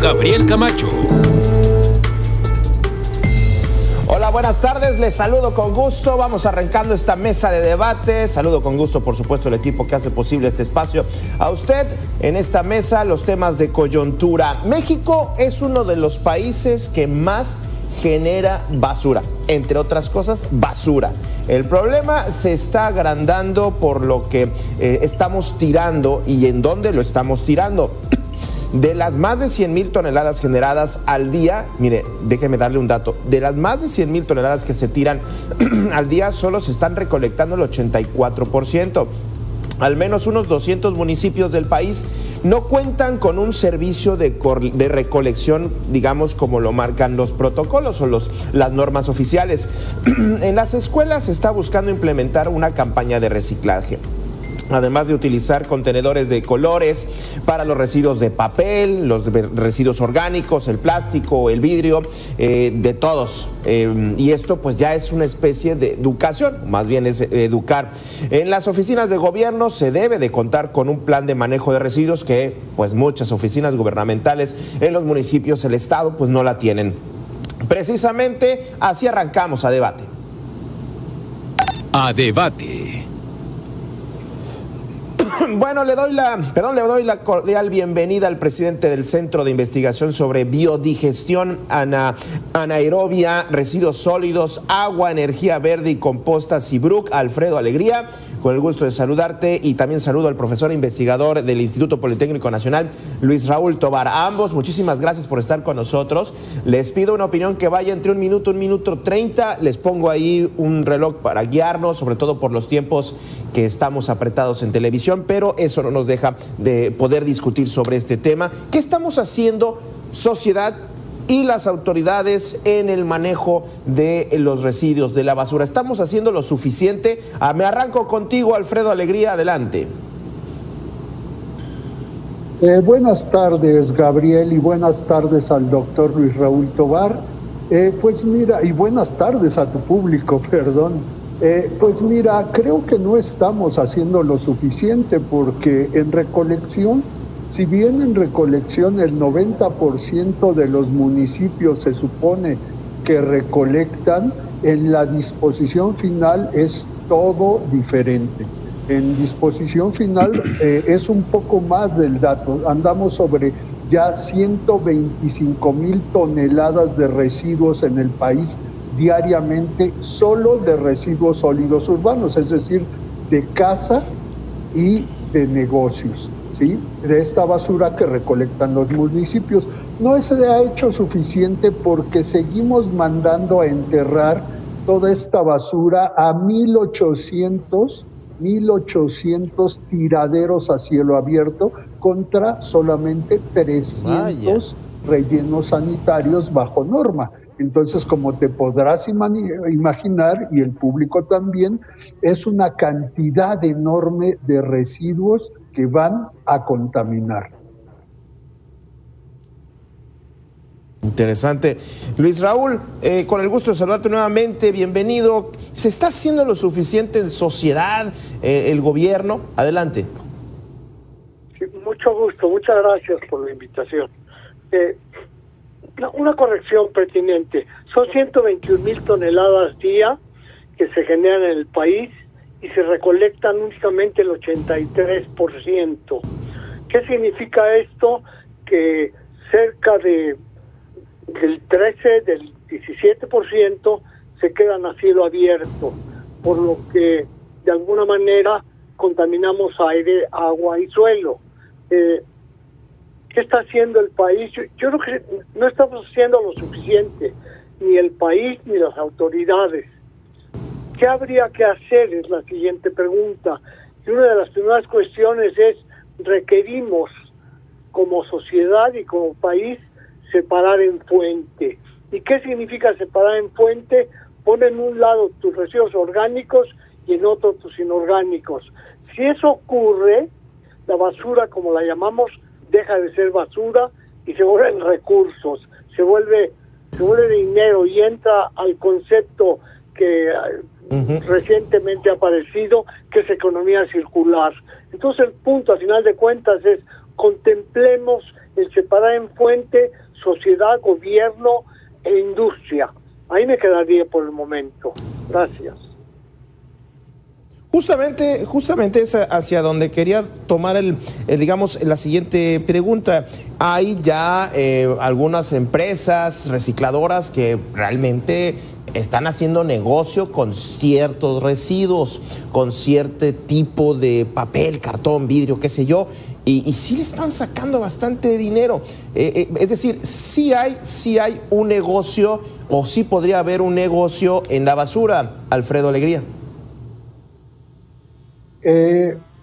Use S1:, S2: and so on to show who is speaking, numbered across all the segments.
S1: Gabriel Camacho.
S2: Hola, buenas tardes, les saludo con gusto, vamos arrancando esta mesa de debate, saludo con gusto por supuesto el equipo que hace posible este espacio. A usted en esta mesa los temas de coyuntura. México es uno de los países que más genera basura, entre otras cosas basura. El problema se está agrandando por lo que estamos tirando y en dónde lo estamos tirando. De las más de 100,000 toneladas generadas al día, mire, déjeme darle un dato, de las más de 100,000 toneladas que se tiran al día, solo se están recolectando el 84%. Al menos unos 200 municipios del país no cuentan con un servicio de recolección, digamos, como lo marcan los protocolos o las normas oficiales. En las escuelas se está buscando implementar una campaña de reciclaje. Además de utilizar contenedores de colores para los residuos de papel, los residuos orgánicos, el plástico, el vidrio, de todos. Y esto pues ya es una especie de educación, más bien es educar. En las oficinas de gobierno se debe de contar con un plan de manejo de residuos que pues muchas oficinas gubernamentales en los municipios, el estado, pues no la tienen. Precisamente así arrancamos a debate.
S1: A debate.
S2: Bueno, le doy la cordial bienvenida al presidente del Centro de Investigación sobre Biodigestión, Anaerobia, Residuos Sólidos, Agua, Energía Verde y Composta, CIBRUC, Alfredo Alegría. Con el gusto de saludarte y también saludo al profesor investigador del Instituto Politécnico Nacional, Luis Raúl Tobar. A ambos, muchísimas gracias por estar con nosotros. Les pido una opinión que vaya entre un minuto 30. Les pongo ahí un reloj para guiarnos, sobre todo por los tiempos que estamos apretados en televisión, pero eso no nos deja de poder discutir sobre este tema. ¿Qué estamos haciendo, sociedad y las autoridades, en el manejo de los residuos, de la basura? ¿Estamos haciendo lo suficiente? Me arranco contigo, Alfredo Alegría, adelante.
S3: Buenas tardes, Gabriel, y buenas tardes al doctor Luis Raúl Tobar. Pues mira, y buenas tardes a tu público, perdón. Pues mira, creo que no estamos haciendo lo suficiente porque en recolección, si bien en recolección el 90% de los municipios se supone que recolectan, en la disposición final es todo diferente. En disposición final es un poco más del dato. Andamos sobre ya 125,000 toneladas de residuos en el país diariamente, solo de residuos sólidos urbanos, es decir, de casa y de negocios, ¿sí? De esta basura que recolectan los municipios. No se ha hecho suficiente porque seguimos mandando a enterrar toda esta basura a 1,800 tiraderos a cielo abierto contra solamente 300 rellenos sanitarios bajo norma. Entonces, como te podrás imaginar, y el público también, es una cantidad enorme de residuos que van a contaminar.
S2: Interesante. Luis Raúl, con el gusto de saludarte nuevamente, bienvenido. ¿Se está haciendo lo suficiente en sociedad, el gobierno? Adelante.
S4: Sí, mucho gusto, muchas gracias por la invitación. Una corrección pertinente. Son 121,000 toneladas día que se generan en el país y se recolectan únicamente el 83%. ¿Qué significa esto? Que cerca del 17% se quedan a cielo abierto, por lo que de alguna manera contaminamos aire, agua y suelo. ¿Qué está haciendo el país? Yo creo que no estamos haciendo lo suficiente, ni el país ni las autoridades. ¿Qué habría que hacer? Es la siguiente pregunta. Y una de las primeras cuestiones es, requerimos como sociedad y como país separar en fuente. ¿Y qué significa separar en fuente? Pon en un lado tus residuos orgánicos y en otro tus inorgánicos. Si eso ocurre, la basura, como la llamamos, deja de ser basura y se vuelven recursos, se vuelve dinero y entra al concepto que recientemente ha aparecido, que es economía circular. Entonces el punto, a final de cuentas, es contemplemos el separar en fuente sociedad, gobierno e industria. Ahí me quedaría por el momento. Gracias.
S2: Justamente es hacia donde quería tomar digamos, la siguiente pregunta. Hay ya algunas empresas recicladoras que realmente están haciendo negocio con ciertos residuos, con cierto tipo de papel, cartón, vidrio, qué sé yo, y sí le están sacando bastante dinero. Es decir, sí hay un negocio, o sí podría haber un negocio en la basura, Alfredo Alegría.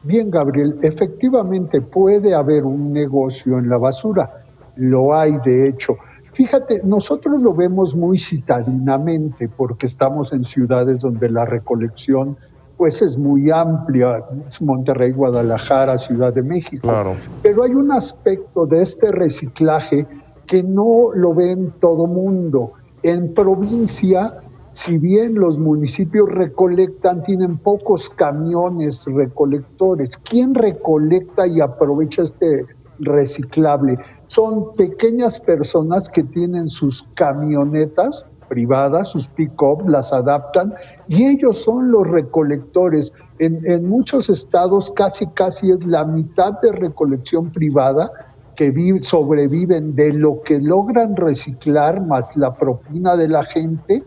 S3: Bien, Gabriel, efectivamente puede haber un negocio en la basura, lo hay de hecho. Fíjate, nosotros lo vemos muy citadinamente porque estamos en ciudades donde la recolección pues es muy amplia, Monterrey, Guadalajara, Ciudad de México.
S2: Claro.
S3: Pero hay un aspecto de este reciclaje que no lo ven todo mundo. En provincia, si bien los municipios recolectan, tienen pocos camiones recolectores. ¿Quién recolecta y aprovecha este reciclable? Son pequeñas personas que tienen sus camionetas privadas, sus pick-up, las adaptan y ellos son los recolectores. En muchos estados casi es la mitad de recolección privada que sobreviven de lo que logran reciclar más la propina de la gente,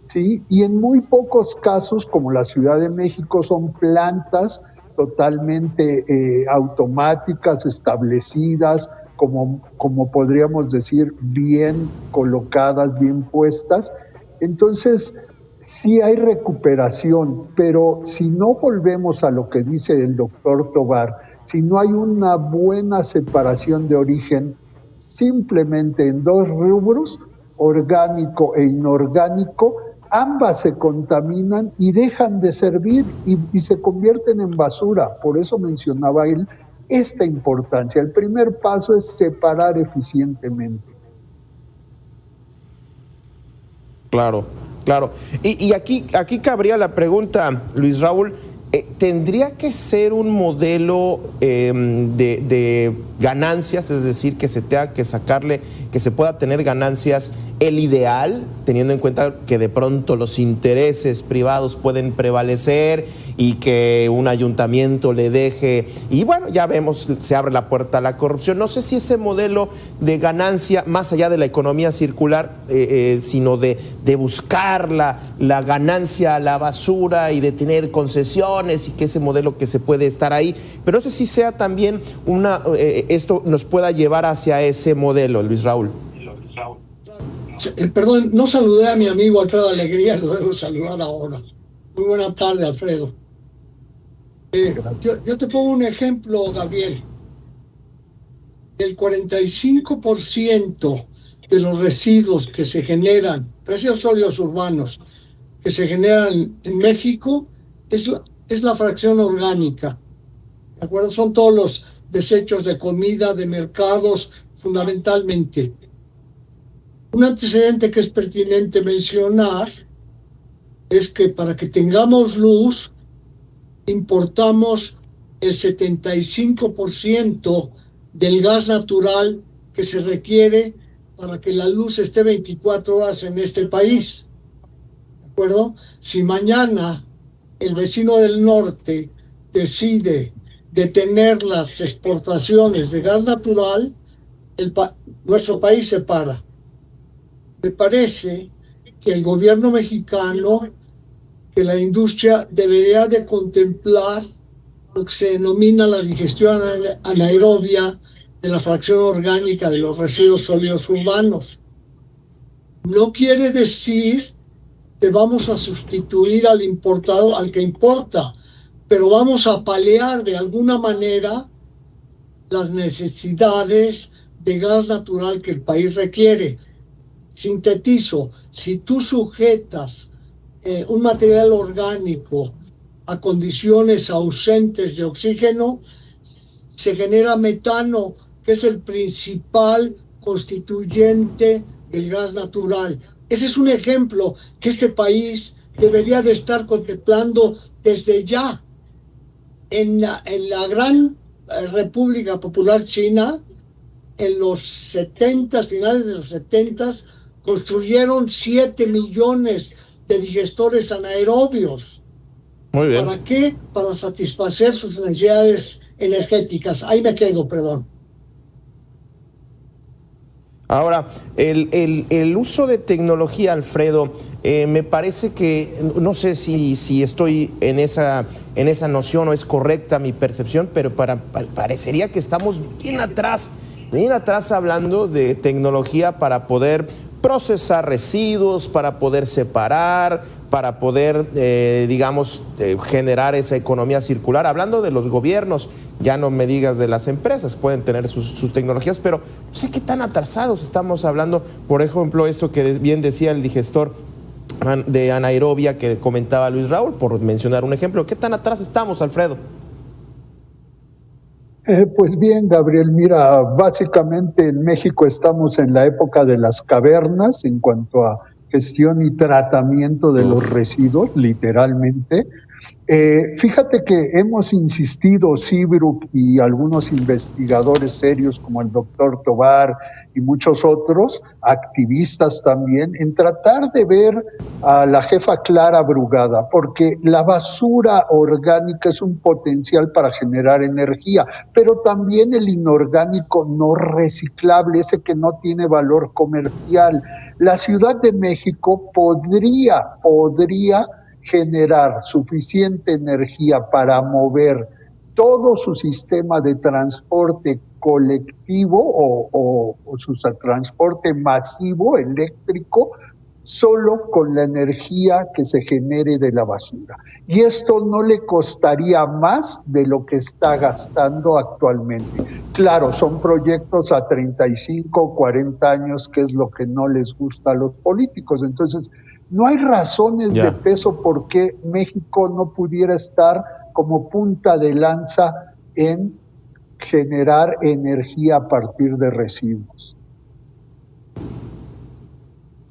S3: ¿sí? Y en muy pocos casos, como la Ciudad de México, son plantas totalmente automáticas, establecidas, como podríamos decir, bien colocadas, bien puestas. Entonces, sí hay recuperación, pero si no volvemos a lo que dice el doctor Tovar, si no hay una buena separación de origen, simplemente en dos rubros, orgánico e inorgánico, ambas se contaminan y dejan de servir y se convierten en basura. Por eso mencionaba él esta importancia. El primer paso es separar eficientemente.
S2: Claro. Y aquí cabría la pregunta, Luis Raúl, ¿tendría que ser un modelo de ganancias, es decir, que se tenga que sacarle, que se pueda tener ganancias, el ideal, teniendo en cuenta que de pronto los intereses privados pueden prevalecer y que un ayuntamiento le deje, y bueno, ya vemos, se abre la puerta a la corrupción? No sé si ese modelo de ganancia, más allá de la economía circular, sino de buscar la ganancia a la basura y de tener concesiones, y que ese modelo que se puede estar ahí, pero no sé si sea también esto nos pueda llevar hacia ese modelo, Luis Raúl.
S1: Perdón, no saludé a mi amigo Alfredo Alegría, lo debo saludar ahora. Muy buena tarde, Alfredo. Yo te pongo un ejemplo, Gabriel. El 45% de los residuos que se generan, residuos sólidos urbanos, que se generan en México, es la fracción orgánica. ¿De acuerdo? Son todos los desechos de comida, de mercados, fundamentalmente. Un antecedente que es pertinente mencionar es que para que tengamos luz, importamos el 75% del gas natural que se requiere para que la luz esté 24 horas en este país. ¿De acuerdo? Si mañana el vecino del norte decide detener las exportaciones de gas natural, nuestro país se para. Me parece que el gobierno mexicano, que la industria debería de contemplar lo que se denomina la digestión anaerobia de la fracción orgánica de los residuos sólidos urbanos. No quiere decir que vamos a sustituir al importado, al que importa, pero vamos a paliar de alguna manera las necesidades de gas natural que el país requiere. Sintetizo, si tú sujetas un material orgánico a condiciones ausentes de oxígeno, se genera metano, que es el principal constituyente del gas natural. Ese es un ejemplo que este país debería de estar contemplando desde ya. En la gran República Popular China, en los 70, finales de los 70, construyeron 7 millones de digestores anaerobios.
S2: Muy bien.
S1: ¿Para qué? Para satisfacer sus necesidades energéticas. Ahí me quedo, perdón.
S2: Ahora, el uso de tecnología, Alfredo, me parece que, no sé si estoy en esa noción o es correcta mi percepción, pero parecería que estamos bien atrás hablando de tecnología para poder procesar residuos, para poder separar, para poder, generar esa economía circular. Hablando de los gobiernos, ya no me digas de las empresas, pueden tener sus tecnologías, pero no sé qué tan atrasados estamos hablando. Por ejemplo, esto que bien decía el digestor de anaerobia que comentaba Luis Raúl, por mencionar un ejemplo. ¿Qué tan atrás estamos, Alfredo?
S3: Pues bien, Gabriel, mira, básicamente en México estamos en la época de las cavernas en cuanto a gestión y tratamiento de los residuos, literalmente. Fíjate que hemos insistido, Seabrook y algunos investigadores serios como el doctor Tovar y muchos otros, activistas también, en tratar de ver a la jefa Clara Brugada, porque la basura orgánica es un potencial para generar energía, pero también el inorgánico no reciclable, ese que no tiene valor comercial. La Ciudad de México podría generar suficiente energía para mover todo su sistema de transporte colectivo o su transporte masivo eléctrico solo con la energía que se genere de la basura. Y esto no le costaría más de lo que está gastando actualmente. Claro, son proyectos a 35 o 40 años, que es lo que no les gusta a los políticos. Entonces, no hay razones de peso por qué México no pudiera estar como punta de lanza en generar energía a partir de residuos.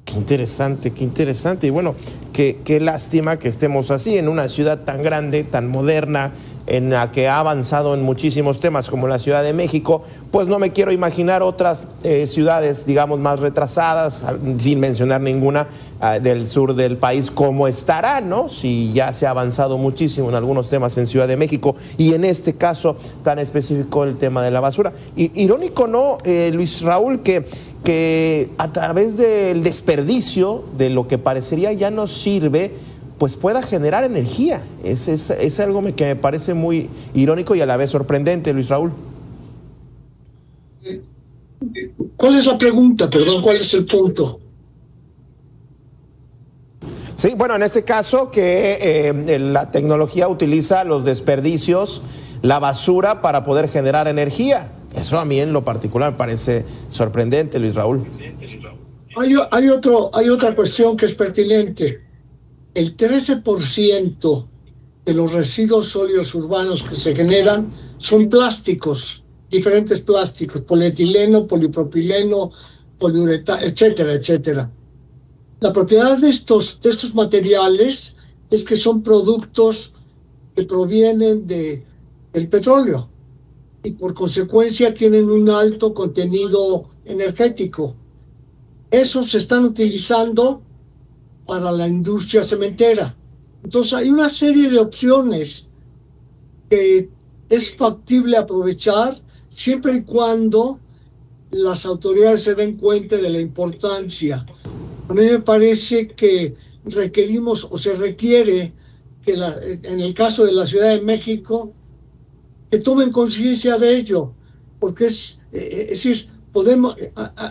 S2: Qué interesante. Y bueno, qué lástima que estemos así en una ciudad tan grande, tan moderna, en la que ha avanzado en muchísimos temas como la Ciudad de México. Pues no me quiero imaginar otras ciudades, digamos, más retrasadas, sin mencionar ninguna del sur del país, cómo estará, ¿no? Si ya se ha avanzado muchísimo en algunos temas en Ciudad de México y en este caso tan específico el tema de la basura. Irónico, ¿no, Luis Raúl, que a través del desperdicio de lo que parecería ya no sirve, pues pueda generar energía? Es algo que me parece muy irónico y a la vez sorprendente, Luis Raúl.
S1: ¿Cuál es la pregunta? Perdón, ¿cuál es el punto?
S2: Sí, bueno, en este caso que la tecnología utiliza los desperdicios, la basura para poder generar energía. Eso a mí en lo particular me parece sorprendente, Luis Raúl.
S1: Hay otra cuestión que es pertinente. El 13% de los residuos sólidos urbanos que se generan son plásticos, diferentes plásticos, polietileno, polipropileno, poliuretano, etcétera, etcétera. La propiedad de estos materiales es que son productos que provienen del petróleo y por consecuencia tienen un alto contenido energético. Esos se están utilizando para la industria cementera. Entonces hay una serie de opciones que es factible aprovechar siempre y cuando las autoridades se den cuenta de la importancia. A mí me parece que requerimos o se requiere que en el caso de la Ciudad de México que tomen conciencia de ello, porque es decir,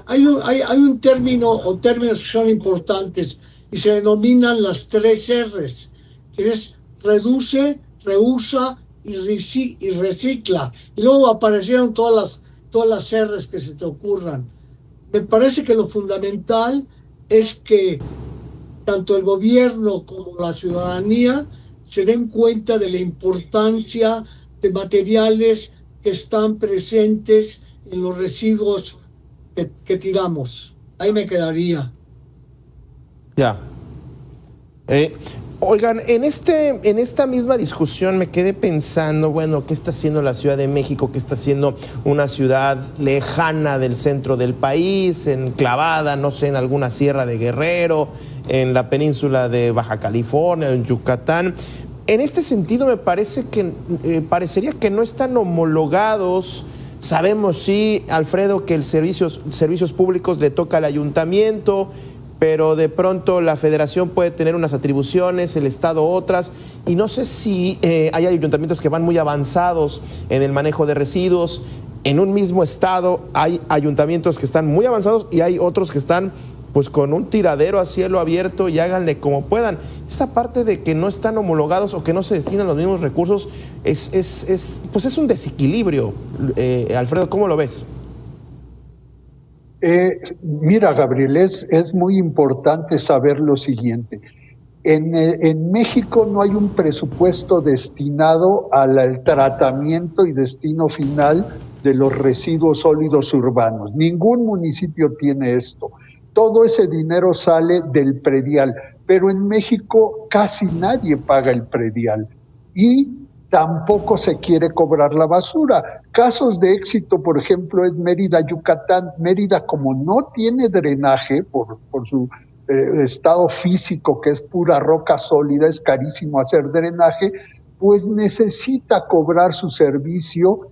S1: hay un término o términos que son importantes y se denominan las 3 R's, que es reduce, reusa y recicla. Y luego aparecieron todas las R's que se te ocurran. Me parece que lo fundamental es que tanto el gobierno como la ciudadanía se den cuenta de la importancia de materiales que están presentes en los residuos que tiramos. Ahí me quedaría.
S2: Ya. Oigan, en esta misma discusión me quedé pensando, bueno, ¿qué está haciendo la Ciudad de México? ¿Qué está haciendo una ciudad lejana del centro del país, enclavada, no sé, en alguna sierra de Guerrero, en la península de Baja California, en Yucatán? En este sentido me parece que parecería que no están homologados. Sabemos, sí, Alfredo, que el servicios públicos le toca al ayuntamiento, pero de pronto la federación puede tener unas atribuciones, el estado otras, y no sé si hay ayuntamientos que van muy avanzados en el manejo de residuos. En un mismo estado hay ayuntamientos que están muy avanzados y hay otros que están pues con un tiradero a cielo abierto y háganle como puedan. Esa parte de que no están homologados o que no se destinan los mismos recursos es un desequilibrio. Alfredo, ¿cómo lo ves?
S3: Mira, Gabriel, es muy importante saber lo siguiente. En México no hay un presupuesto destinado al tratamiento y destino final de los residuos sólidos urbanos. Ningún municipio tiene esto. Todo ese dinero sale del predial, pero en México casi nadie paga el predial. Y tampoco se quiere cobrar la basura. Casos de éxito, por ejemplo, es Mérida, Yucatán. Mérida, como no tiene drenaje por su estado físico, que es pura roca sólida, es carísimo hacer drenaje, pues necesita cobrar su servicio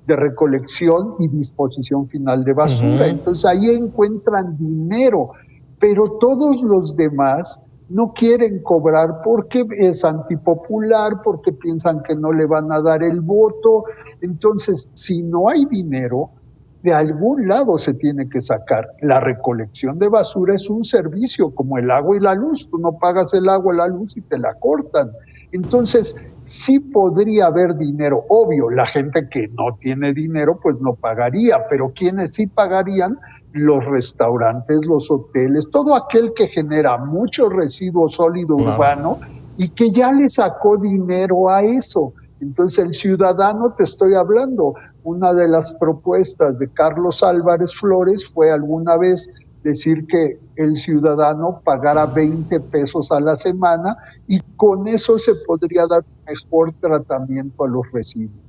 S3: de recolección y disposición final de basura. Entonces ahí encuentran dinero, pero todos los demás no quieren cobrar porque es antipopular, porque piensan que no le van a dar el voto. Entonces, si no hay dinero, de algún lado se tiene que sacar. La recolección de basura es un servicio como el agua y la luz. Tú no pagas el agua y la luz y te la cortan. Entonces, sí podría haber dinero. Obvio, la gente que no tiene dinero, pues no pagaría, pero quienes sí pagarían, los restaurantes, los hoteles, todo aquel que genera mucho residuo sólido urbano y que ya le sacó dinero a eso. Entonces el ciudadano, te estoy hablando, una de las propuestas de Carlos Álvarez Flores fue alguna vez decir que el ciudadano pagara 20 pesos a la semana y con eso se podría dar un mejor tratamiento a los residuos.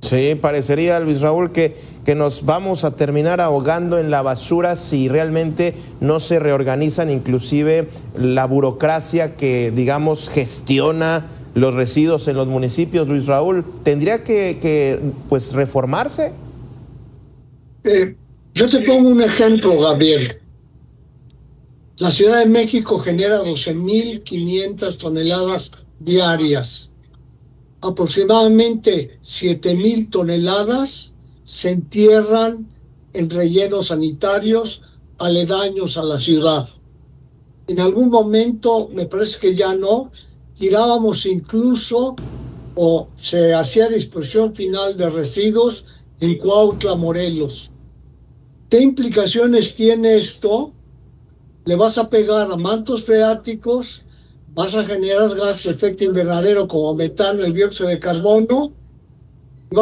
S2: Sí, parecería, Luis Raúl, que nos vamos a terminar ahogando en la basura si realmente no se reorganizan inclusive la burocracia que, digamos, gestiona los residuos en los municipios. Luis Raúl, ¿tendría que pues reformarse?
S1: Yo te pongo un ejemplo, Gabriel. La Ciudad de México genera 12.500 toneladas diarias. Aproximadamente 7.000 toneladas se entierran en rellenos sanitarios aledaños a la ciudad. En algún momento, me parece que ya no, tirábamos incluso o se hacía dispersión final de residuos en Cuautla, Morelos. ¿Qué implicaciones tiene esto? Le vas a pegar a mantos freáticos, vas a generar gases de efecto invernadero como metano, el dióxido de carbono, y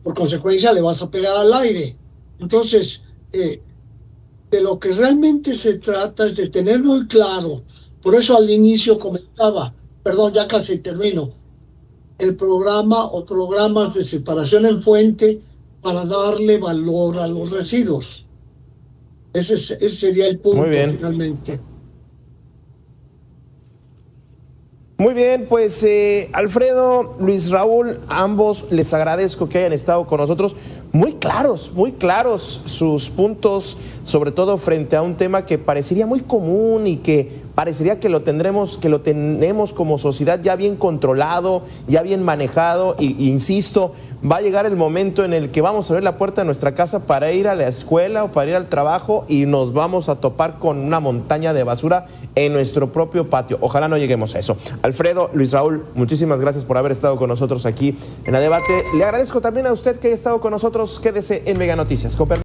S1: por consecuencia le vas a pegar al aire. Entonces, de lo que realmente se trata es de tener muy claro, por eso al inicio comentaba, perdón, ya casi termino, el programa o programas de separación en fuente para darle valor a los residuos. Ese sería el punto.
S2: Muy bien.
S1: Finalmente.
S2: Muy bien, pues Alfredo, Luis Raúl, ambos les agradezco que hayan estado con nosotros. Muy claros sus puntos, sobre todo frente a un tema que parecería muy común y que parecería que lo tenemos como sociedad ya bien controlado, ya bien manejado. Y insisto, va a llegar el momento en el que vamos a abrir la puerta de nuestra casa para ir a la escuela o para ir al trabajo y nos vamos a topar con una montaña de basura en nuestro propio patio. Ojalá no lleguemos a eso. Alfredo, Luis Raúl, muchísimas gracias por haber estado con nosotros aquí en A Debate. Le agradezco también a usted que haya estado con nosotros. Quédese en Mega Noticias.